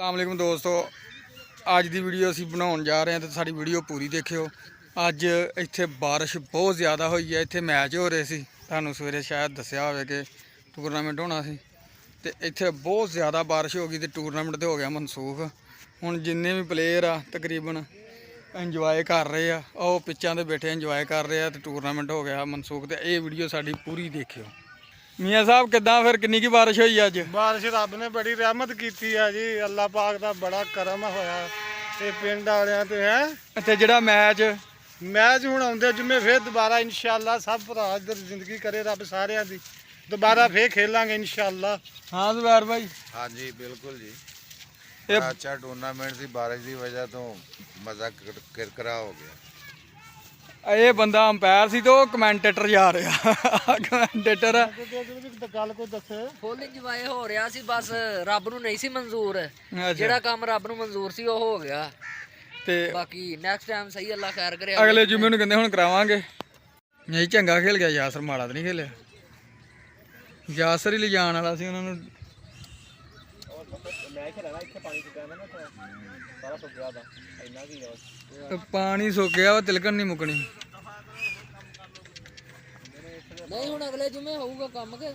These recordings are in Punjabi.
अस्सलामुअलैकुम दोस्तों, अज की वीडियो असीं बनाउण जा रहे हैं तो साडी वीडियो पूरी देखियो। अज इत्थे बारिश बहुत ज़्यादा हुई है। इत्थे मैच हो रहे सी, तुहानूं सवेरे शायद दस्सिया होवे कि टूरनामेंट होना सी ते इत्थे बहुत ज़्यादा बारिश हो गई तो टूरनामेंट तो हो गया मनसूख। हुण जिन्ने भी प्लेयर आ तकरीबन इंजॉय कर रहे आ, ਉਹ पिच्चां ते बैठे इंजॉय कर रहे आ तो टूरनामेंट हो गया मनसूख। तो ये वीडियो साडी पूरी देखियो। मियाँ साहब किद्दां फिर किन्नी की बारिश हुई अज? बारिश रब ने बड़ी रहमत की है जी, अल्लाह पाक का बड़ा करम होया ते पिंड वालियां ते है ते जिहड़ा मैच हुण आउंदे जुम्मे फिर दोबारा इंशाअल्लाह सब भरा इधर जिंदगी करे रब सारियां दी, दोबारा फिर खेलांगे इंशाअल्लाह। हाँ जुबैर भाई? हाँ जी बिल्कुल जी, बड़ा अच्छा टूर्नामेंट सी, बारिश की वजह तो मजा किरकिरा हो गया। ये बंदा अंपायर सी तो कमेंटेटर जा रहा कमेंटेटर गल कोई दसे फुल इंजॉय हो रहा सी, बस रब नूं नहीं सी मंजूर, जेड़ा काम रब नूं मंजूर सी वो हो गया ते बाकी नेक्स्ट टाइम सही अल्लाह खैर करे। अगले जुम्मे नूं कहंदे हुण करावांगे। नहीं चंगा खेल गया यासर, माड़ा तो नहीं खेलिया। यासर ही ले जाण वाला सी उन्हां नूं। पानी सुक गया वा, तिलकन नहीं मुकनी। नहीं हुण अगले जुम्मे होऊगा काम के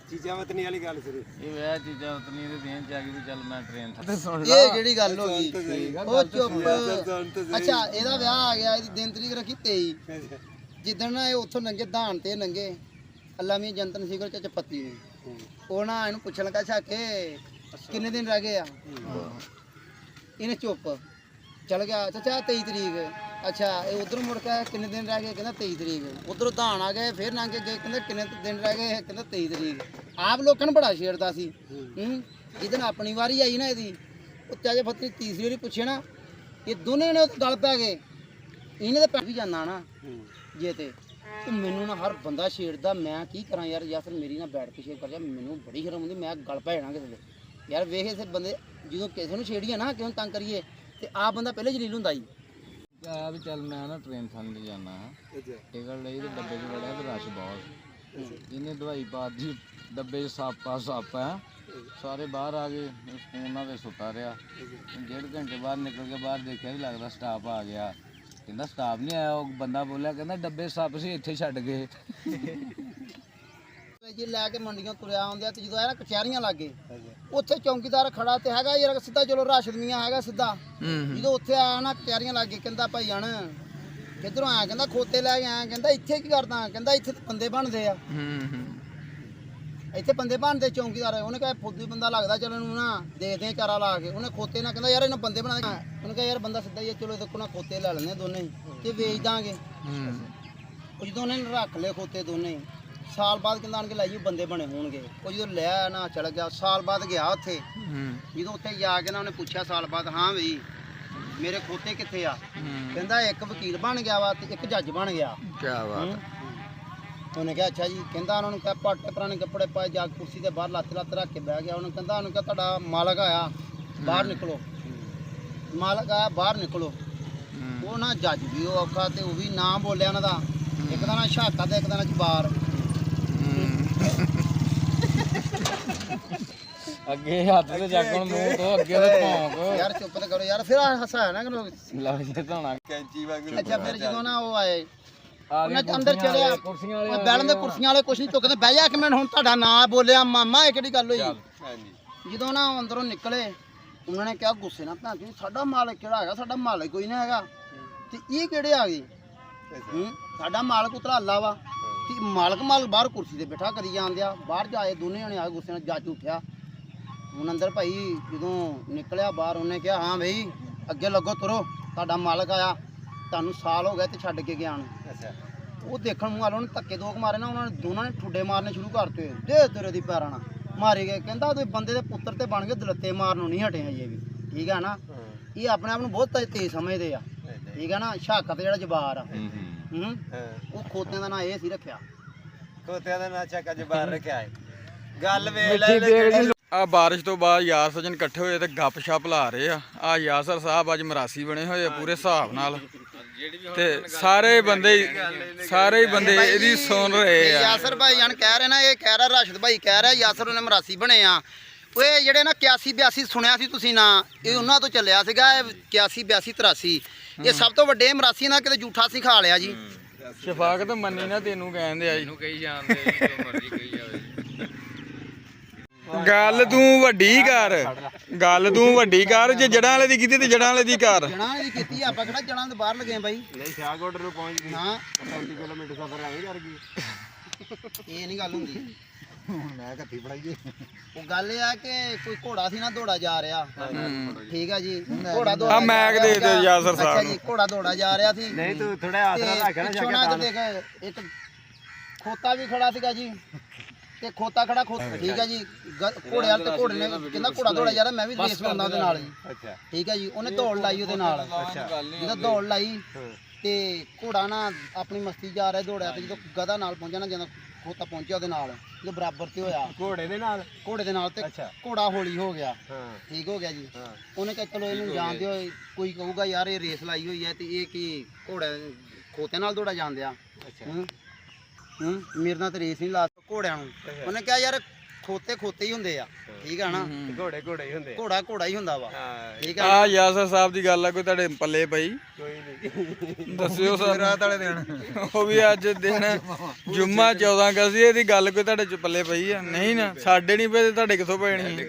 चीज़ां वतनी वाली गल करी ये चीज़ां उतनी दे देन च आ गई भी चल मैं ट्रेन था ये केड़ी गल हो गई? ओ चुप। अच्छा ਇਹਦਾ ਵਿਆਹ ਆ ਗਿਆ, ਇਹਦੀ ਦਿਨ ਤਰੀਕ ਰੱਖੀ 23। ਜਿੱਦਣ ਨਾ ਇਹ ਉੱਥੋਂ ਲੰਘੇ ਧਾਨ ਤੇ ਲੰਘੇ ਅੱਲਾ ਮੀ ਜੰਤਨ ਸਿਗਰ ਚ ਪੱਤੀ ਨੂੰ ਉਹ ਨਾ ਇਹਨੂੰ ਪੁੱਛਣ ਲੱਗਾ ਛਾ ਕੇ ਕਿੰਨੇ ਦਿਨ ਰਹਿ ਗਏ ਆ। ਇਹਨੇ ਚੁੱਪ ਚਲ ਗਿਆ। ਚਾਚਾ 23 ਤਰੀਕ। ਅੱਛਾ ਇਹ ਉਧਰ ਮੁੜ ਕੇ ਕਿੰਨੇ ਦਿਨ ਰਹਿ ਗਏ? ਕਹਿੰਦਾ 23 ਤਰੀਕ। ਉਧਰੋਂ ਧਾਨ ਆ ਗਏ, ਫਿਰ ਲੰਘ ਕੇ ਗਏ, ਕਹਿੰਦੇ ਕਿੰਨੇ ਦਿਨ ਰਹਿ ਗਏ? ਕਹਿੰਦਾ 23 ਤਰੀਕ। ਆਪ ਲੋਕਾਂ ਨੂੰ ਬੜਾ ਛੇੜਦਾ ਸੀ। ਜਿੱਦਣ ਆਪਣੀ ਵਾਰੀ ਆਈ ਨਾ ਇਹਦੀ, ਉਹ ਚਾਚੇ ਫੱਤੀ ਤੀਸਰੀ ਵਾਰੀ ਪੁੱਛੇ ਨਾ, ਇਹ ਦੋਨੇ ਨੇ ਗਲ ਪੈ ਗਏ। ਇਹਨੇ ਤਾਂ ਪੈ ਵੀ ਜਾਂਦਾ ਨਾ ਜੇ ਤੇ ਮੈਨੂੰ ਨਾ ਹਰ ਬੰਦਾ ਛੇੜਦਾ। ਮੈਂ ਕੀ ਕਰਾਂ ਯਾਰ, ਜਾਂ ਫਿਰ ਮੇਰੀ ਨਾ ਬੈਠ ਕੇ ਸ਼ੇਅਰ ਕਰ ਜਾ, ਮੈਨੂੰ ਬੜੀ ਸ਼ਰਮ ਆਉਂਦੀ। ਮੈਂ ਗਲ ਪੈ ਜਾਣਾ ਕਿਸੇ ਦੇ ਯਾਰ। ਵੇਖ ਇਸੇ ਬੰਦੇ ਜਦੋਂ ਕਿਸੇ ਨੂੰ ਛੇੜੀਏ ਨਾ, ਕਿਉਂ ਤੰਗ ਕਰੀਏ, ਤੇ ਆਪ ਬੰਦਾ ਪਹਿਲੇ ਜਲੀਲ ਹੁੰਦਾ ਜੀ। ਆਇਆ ਵੀ ਚੱਲ ਮੈਂ ਨਾ ਟ੍ਰੇਨ ਥਾਂ ਤੇ ਜਾਣਾ ਟਿਕਟ ਲਈ ਤੇ ਡੱਬੇ 'ਚ ਵੜਿਆ ਤੇ ਰਸ਼ ਬਹੁਤ। ਇਹਨੇ ਦਵਾਈ ਪਾ ਦਿੱਤੀ ਡੱਬੇ 'ਚ, ਸੱਪ ਹੈ। ਸਾਰੇ ਬਾਹਰ ਆ ਗਏ, ਫੋਨ ਨਾਲ ਤੇ ਸੁੱਤਾ ਰਿਹਾ। 1.5 ਘੰਟੇ ਬਾਅਦ ਨਿਕਲ ਕੇ ਬਾਹਰ ਦੇਖਿਆ ਵੀ ਲੱਗਦਾ ਸਟਾਫ ਆ ਗਿਆ। ਕਹਿੰਦਾ ਸਟਾਫ ਨਹੀਂ ਆਇਆ। ਉਹ ਬੰਦਾ ਬੋਲਿਆ ਕਹਿੰਦਾ ਡੱਬੇ ਸੱਪ ਸੀ ਇੱਥੇ ਛੱਡ ਗਏ। ਜੀ ਲੈ ਕੇ ਮੰਡੀਆਂ ਤੁਰਿਆ ਆਉਂਦੇ ਤੇ ਜਦੋਂ ਆਇਆ ਨਾ ਕਚਹਿਰੀਆਂ ਲੱਗੇ, ਉੱਥੇ ਚੌਂਕੀਦਾਰ ਖੜਾ ਤੇ ਹੈਗਾ ਯਾਰ ਸਿੱਧਾ, ਚਲੋ ਰਾਸ਼ਦਮੀਆਂ ਹੈਗਾ ਸਿੱਧਾ। ਜਦੋਂ ਉੱਥੇ ਆਇਆ ਨਾ ਕਚਹਿਰੀਆਂ ਲੱਗੇ, ਕਹਿੰਦਾ ਭਾਈ ਜਾਣ ਕਿੱਧਰੋਂ ਆਇਆ? ਕਹਿੰਦਾ ਖੋਤੇ ਲੈ ਕੇ ਆਇਆ। ਕਹਿੰਦਾ ਇੱਥੇ ਕੀ ਕਰਦਾ? ਕਹਿੰਦਾ ਇੱਥੇ ਤਾਂ ਬੰਦੇ ਬਣਦੇ ਆ, ਇੱਥੇ ਬੰਦੇ ਬਣਦੇ ਚੌਂਕੀਦਾਰ। ਉਹਨੇ ਕਿਹਾ ਫੁੱਦੂ ਬੰਦਾ ਲੱਗਦਾ, ਚਲੋ ਇਹਨੂੰ ਨਾ ਦੇਖਦੇ ਆ ਚਾਰਾ ਲਾ ਕੇ। ਉਹਨੇ ਖੋਤੇ ਨਾਲ ਕਹਿੰਦਾ ਯਾਰ ਇਹਨਾਂ ਬੰਦੇ ਬਣਾ ਦੇ। ਉਹਨੇ ਕਿਹਾ ਯਾਰ ਬੰਦਾ ਸਿੱਧਾ ਹੀ ਆ, ਚਲੋ ਇਹਦੇ ਕੋਲ ਨਾ ਖੋਤੇ ਲੈ ਲੈਂਦੇ ਦੋਨੇ ਹੀ ਤੇ ਵੇਚ ਦਾਂਗੇ। ਉਹ ਜਦੋਂ ਉਹਨੇ ਰੱਖ ਲਏ ਖੋਤੇ ਦੋਨੇ, ਸਾਲ ਬਾਅਦ ਕਹਿੰਦਾ ਆਣ ਕੇ ਲੈ ਜੀ ਬੰਦੇ ਬਣੇ ਹੋਣਗੇ। ਉਹ ਜਦੋਂ ਲਿਆ ਨਾ ਚਲ ਗਿਆ। ਸਾਲ ਬਾਅਦ ਗਿਆ ਉੱਥੇ, ਜਦੋਂ ਉੱਥੇ ਜਾ ਕੇ ਨਾ ਉਹਨੇ ਪੁੱਛਿਆ ਸਾਲ ਬਾਅਦ, ਹਾਂ ਬਈ ਮੇਰੇ ਖੋਤੇ ਕਿੱਥੇ ਆ? ਕਹਿੰਦਾ ਇੱਕ ਵਕੀਲ ਬਣ ਗਿਆ ਵਾ ਤੇ ਇੱਕ ਜੱਜ ਬਣ ਗਿਆ। ਕੀ ਬਾਤ। ਉਹਨੇ ਕਿਹਾ ਅੱਛਾ ਜੀ। ਕਹਿੰਦਾ ਉਹਨਾਂ ਨੂੰ ਕਿਹਾ ਪਾਟੇ ਪੁਰਾਣੇ ਕੱਪੜੇ ਪਾਏ, ਜਾ ਕੇ ਕੁਰਸੀ ਦੇ ਬਾਹਰ ਲੱਤ ਰੱਖ ਕੇ ਬਹਿ ਗਿਆ। ਉਹਨੂੰ ਕਹਿੰਦਾ ਤੁਹਾਡਾ ਮਾਲਕ ਆਇਆ, ਬਾਹਰ ਨਿਕਲੋ। ਮਾਲਕ ਆਇਆ, ਬਾਹਰ ਨਿਕਲੋ। ਉਹ ਨਾ ਜੱਜ ਵੀ ਉਹ ਔਖਾ ਤੇ ਉਹ ਵੀ ਨਾ ਬੋਲਿਆ ਉਹਨਾਂ ਦਾ। ਇੱਕ ਦਾ ਨਾ ਛਾਕਾ ਤੇ ਇੱਕ ਦਾ ਨਾ ਜਬਾਰ। ਅੱਗੇ ਹੱਥ ਤੇ ਜਾਗਣ ਮੂੰਹ ਤੋਂ ਅੱਗੇ ਤੇ ਭੌਂਕ। ਯਾਰ ਚੁੱਪ ਤੇ ਕਰੋ ਯਾਰ, ਫਿਰ ਹੱਸਾ ਨਾ ਕਰੋ। ਲੱਗ ਜੇ ਧਾਣਾ कैंची वांगू ਅੱਛਾ ਫਿਰ ਜਦੋਂ ਨਾ ਉਹ ਆਏ, ਉਹਨਾਂ ਅੰਦਰ ਚੜਿਆ। ਉਹ ਬੈਲਣ ਦੇ ਕੁਰਸੀਆਂ ਵਾਲੇ ਕੁਛ ਨਹੀਂ ਚੁੱਕਦੇ। ਬਹਿ ਜਾ ਇੱਕ ਮਿੰਟ, ਹੁਣ ਤੁਹਾਡਾ ਨਾਂ ਬੋਲਿਆ ਮਾਮਾ, ਇਹ ਕਿਹੜੀ ਗੱਲ ਹੋਈ? हाँ जी ਜਦੋਂ ਨਾ ਅੰਦਰੋਂ ਨਿਕਲੇ, ਉਹਨਾਂ ਨੇ ਕਿਹਾ ਗੁੱਸੇ ਨਾਲ, ਭੈਣ ਜੀ ਸਾਡਾ ਮਾਲਕ ਕਿਹੜਾ ਹੈਗਾ? ਸਾਡਾ ਮਾਲਕ ਕੋਈ ਨਹੀਂ ਹੈਗਾ ਤੇ ਇਹ ਕਿਹੜੇ ਆ ਗਏ? ਸਾਡਾ ਮਾਲਕ ਉਤਰਾ ਅੱਲਾ ਵਾ ਤੇ ਮਾਲਕ ਬਾਹਰ ਕੁਰਸੀ ਤੇ ਬੈਠਾ ਕਰੀ ਜਾਂਦੇ ਆ। ਬਾਹਰ ਜਾਏ ਦੋਨੇ ਜਣੇ ਆ ਗੁੱਸੇ ਨਾਲ। ਜੱਜ ਉੱਠਿਆ ਹੁਣ ਅੰਦਰ। ਭਾਈ ਜਦੋਂ ਨਿਕਲਿਆ ਬਾਹਰ, ਉਹਨੇ ਕਿਹਾ ਹਾਂ ਬਈ ਅੱਗੇ ਲੱਗੋ ਤੁਰੋ, ਤੁਹਾਡਾ ਮਾਲਕ ਆਇਆ, ਤੁਹਾਨੂੰ ਸਾਲ ਹੋ ਗਏ ਤੇ ਛੱਡ ਕੇ ਗਿਆ ਨੂੰ। अच्छा ਉਹ ਦੇਖਣ ਨੂੰ ਵਾਲੇ ਉਹਨੇ ਧੱਕੇ ਦੋਕ ਮਾਰੇ ਨਾ, ਉਹਨਾਂ ਨੇ ਦੋਨਾਂ ਨੇ ਠੁੱਡੇ ਮਾਰਨੇ ਸ਼ੁਰੂ ਕਰਤੇ। ਦੇ ਤੇਰੇ ਦੀ ਪੈਰਾਂ ਨਾਲ ਮਾਰੇ ਗਏ। ਕਹਿੰਦਾ ਤੁਸੀਂ ਬੰਦੇ ਦੇ ਪੁੱਤਰ ਤੇ ਬਣ ਗਏ, ਦਲੱਤੇ ਮਾਰਨ ਨੂੰ ਨਹੀਂ ਹਟੇ ਹਜੇ ਵੀ। ਠੀਕ ਆ ਨਾ, ਇਹ ਆਪਣੇ ਆਪ ਨੂੰ ਬਹੁਤ ਤੇਜ਼ ਸਮਝਦੇ ਆ। ਠੀਕ ਆ ਨਾ, ਸ਼ਾਕਤ ਜਿਹੜਾ ਜਬਾਰ ਆ, ਉਹ ਖੋਤਿਆਂ ਦਾ ਨਾਂ ਇਹ ਸੀ ਰੱਖਿਆ। खोतिया दा नाचा का जबार रखा है। गल वेख ले आ बारिश तो बाद यार सजन इकट्ठे होए ते गप शप ला रहे आ। यासर साहब अज मरासी बने हुए पूरे हिसाब नाल। ਤੇ ਸਾਰੇ ਬੰਦੇ ਇਹਦੀ ਸੁਣ ਰਹੇ ਆ। ਯਾਸਰ ਭਾਈ ਜਾਨ ਕਹਿ ਰਹੇ ਨਾ, ਇਹ ਕਹਿ ਰਿਹਾ ਰਾਸ਼ਦ ਭਾਈ ਕਹਿ ਰਿਹਾ ਯਾਸਰ ਉਹਨੇ ਮਰਾਸੀ ਬਣੇ ਆ। ਉਹ ਜਿਹੜੇ ਨਾ 81 82 ਸੁਣਿਆ ਸੀ ਤੁਸੀਂ ਨਾ, ਇਹ ਉਹਨਾਂ ਤੋਂ ਚੱਲਿਆ ਸੀਗਾ। ਇਹ 81 82 83 ਇਹ ਸਭ ਤੋਂ ਵੱਡੇ ਮਰਾਸੀ ਨਾਲ ਕਿਤੇ ਝੂਠਾ ਸੀ ਖਾ ਲਿਆ ਜੀ। ਸ਼ਫਾਕਤ ਮੰਨੀ ਨਾ, ਤੈਨੂੰ ਕਹਿੰਦੇ ਆ ਜੀ। ਕਹੀ ਜਾਂਦੇ ਜੋ ਮਰਜ਼ੀ ਕਹੀ ਜਾਵੇ। ਗੱਲ ਤੂੰ ਵੱਡੀ ਕਰ, ਜੇ ਜੜਾਂ ਵਾਲੇ ਦੀ ਕੀਤੀ ਤੇ ਜੜਾਂ ਵਾਲੇ ਦੀ ਕਰ। ਜਣਾ ਦੀ ਕੀਤੀ ਆਪਾਂ ਕਿਹੜਾ ਜਣਾ ਦੇ ਬਾਹਰ ਲੱਗੇ ਬਾਈ। ਨਹੀਂ ਸਿਆਗੋਟ ਨੂੰ ਪਹੁੰਚ ਗਈ ਹਾਂ 35 ਕਿਲੋਮੀਟਰ ਸਫ਼ਰ ਐਵੇਂ ਕਰ ਗਈ। ਇਹ ਨਹੀਂ ਗੱਲ ਹੁੰਦੀ। ਹੁਣ ਮੈਂ ਕੱਥੀ ਬਣਾਈਏ। ਉਹ ਗੱਲ ਇਹ ਆ ਕਿ ਕੋਈ ਘੋੜਾ ਸੀ ਨਾ ਦੌੜਾ ਜਾ ਰਿਹਾ, ਠੀਕ ਆ ਜੀ। ਘੋੜਾ ਆ ਦੌੜਾ ਮੈਗ ਦੇ ਦਿਓ ਯਾਸਰ ਸਾਹਿਬ ਅੱਛਾ ਨੂੰ। ਜੀ, ਘੋੜਾ ਦੌੜਾ ਜਾ ਰਿਹਾ ਸੀ। ਨਹੀਂ ਤੂੰ ਥੋੜਾ ਆਸਰਾ ਰੱਖ ਨਾ ਪਿੱਛੋਂ ਨਾ ਇੱਧਰ ਦੇਖ, ਇੱਕ ਖੋਤਾ ਵੀ ਖੜਾ ਸੀਗਾ ਜੀ, ਤੇ ਖੋਤਾ ਖੜਾ ਠੀਕ ਹੈ ਜੀ। ਘੋੜੇ ਵਾਲ ਤੇ ਘੋੜੇ ਨੇ ਕਹਿੰਦਾ ਘੋੜਾ ਦੌੜਾ ਜਾ ਰਿਹਾ, ਮੈਂ ਵੀ ਰੇਸ ਲਾਉਂਦਾ ਉਹਦੇ ਨਾਲ ਜੀ। ਅੱਛਾ ਠੀਕ ਹੈ ਜੀ, ਉਹਨੇ ਦੌੜ ਲਾਈ ਉਹਦੇ ਨਾਲ। ਜਦੋਂ ਦੌੜ ਲਾਈ ਤੇ ਘੋੜਾ ਨਾ ਆਪਣੀ ਮਸਤੀ ਜਾ ਰਿਹਾ ਦੌੜਿਆ, ਤੇ ਜਦੋਂ ਗਧਾ ਨਾਲ ਪਹੁੰਚਿਆ ਨਾ, ਜਦੋਂ ਖੋਤਾ ਪਹੁੰਚਿਆ ਉਹਦੇ ਨਾਲ, ਜਦੋਂ ਬਰਾਬਰ ਤੇ ਹੋਇਆ ਘੋੜੇ ਦੇ ਨਾਲ। ਘੋੜੇ ਦੇ ਨਾਲ, ਤੇ ਘੋੜਾ ਹੌਲੀ ਹੋ ਗਿਆ, ਹਾਂ ਠੀਕ ਹੋ ਗਿਆ ਜੀ। ਉਹਨੇ ਕਿਹਾ ਚਲੋ ਇਹਨੂੰ ਜਾਣਦੇ ਹੋਏ ਕੋਈ ਕਹੂਗਾ ਯਾਰ ਇਹ ਰੇਸ ਲਾਈ ਹੋਈ ਹੈ ਤੇ ਇਹ ਕੀ ਘੋੜਾ ਖੋਤੇ ਨਾਲ ਦੌੜਾ ਜਾਂਦਿਆ। ਮੇਰੇ ਨਾਲ ਤੇ ਰੇਸ ਨਹੀਂ ਲਾ ਘੋੜਿਆਂ ਨੂੰ। ਉਹਨੇ ਕਿਹਾ ਯਾਰ ਖੋਤੇ ਹੀ ਹੁੰਦੇ ਆ, ਠੀਕ ਆ ਨਾ। ਘੋੜੇ ਹੀ ਹੁੰਦੇ। ਘੋੜਾ ਹੀ ਹੁੰਦਾ ਵਾ, ਠੀਕ ਆ। ਆ ਯਾਸਰ ਸਾਹਿਬ ਦੀ ਗੱਲ ਆ, ਕੋਈ ਤੁਹਾਡੇ ਪੱਲੇ ਪਈ? ਕੋਈ ਨਹੀਂ ਦੱਸਿਓ ਸਰ। ਰਾਤ ਵਾਲੇ ਦਿਨ ਉਹ ਵੀ ਅੱਜ ਦਿਨ ਜੁਮਾ 14 ਅਗਸਤ ਸੀ, ਇਹਦੀ ਗੱਲ ਕੋਈ ਤੁਹਾਡੇ ਚ ਪੱਲੇ ਪਈ ਆ? ਨਹੀਂ ਨਾ, ਸਾਡੇ ਨਹੀਂ ਪਏ ਤੇ ਤੁਹਾਡੇ ਕਿੱਥੋਂ ਪੈਣੀ?